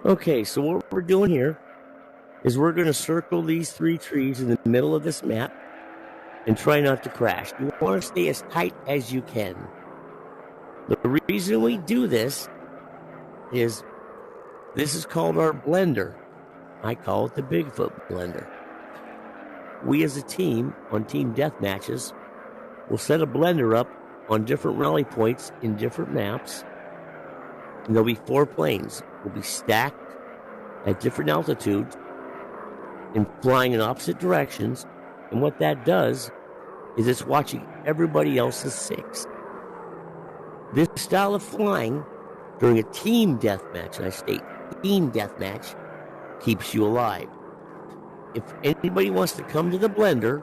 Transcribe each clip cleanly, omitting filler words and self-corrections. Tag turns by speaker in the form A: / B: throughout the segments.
A: Okay, so what we're doing here is we're going to circle these 3 trees in the middle of this map and try not to crash. You want to stay as tight as you can. The reason we do this is called our blender. I call it the Bigfoot blender. We as a team on team death matches will set a blender up on different rally points in different maps. And there'll be 4 planes. Will be stacked at different altitudes and flying in opposite directions. And what that does is it's watching everybody else's 6. This style of flying during a team deathmatch, and I state team deathmatch, keeps you alive. If anybody wants to come to the blender,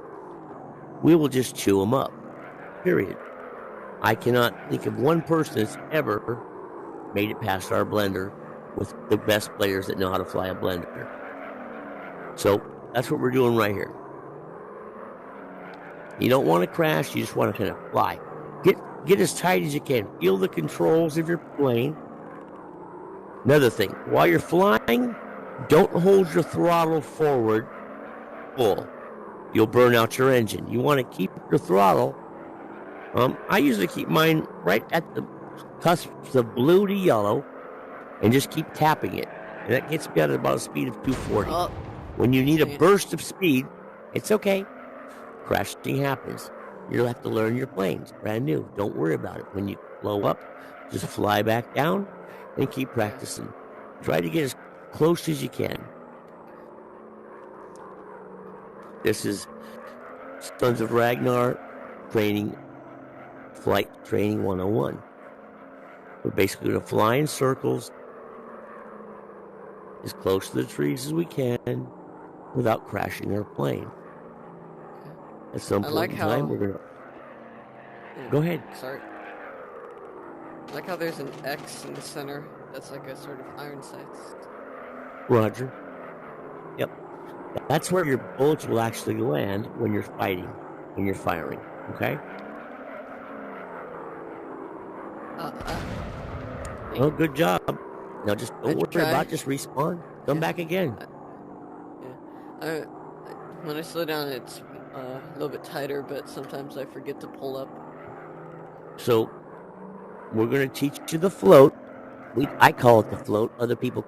A: we will just chew them up. Period. I cannot think of one person that's ever made it past our blender with the best players that know how to fly a blender. So that's what we're doing right here. You don't want to crash, you just want to kind of fly. Get as tight as you can. Feel the controls of your plane. Another thing, while you're flying, don't hold your throttle forward full. You'll burn out your engine. You want to keep your throttle. I usually keep mine right at the cusp of blue to yellow and just keep tapping it. And that gets me at about a speed of 240. When you need a burst of speed, it's okay. Crashing happens. You'll have to learn your planes. Brand new. Don't worry about it. When you blow up, just fly back down and keep practicing. Try to get as close as you can. This is Sons of Ragnar Flight Training 101. We're basically going to fly in circles as close to the trees as we can without crashing our plane. At some point in time, we're going to... Go ahead.
B: Sorry. I like how there's an X in the center. That's like a sort of iron sights.
A: Roger. Yep. That's where your bullets will actually land when you're fighting, when you're firing. Okay? Well, good job. Now just don't worry about it. Just respawn. Come back again.
B: When I slow down, it's a little bit tighter, but sometimes I forget to pull up.
A: So, we're going to teach you the float. I call it the float. Other people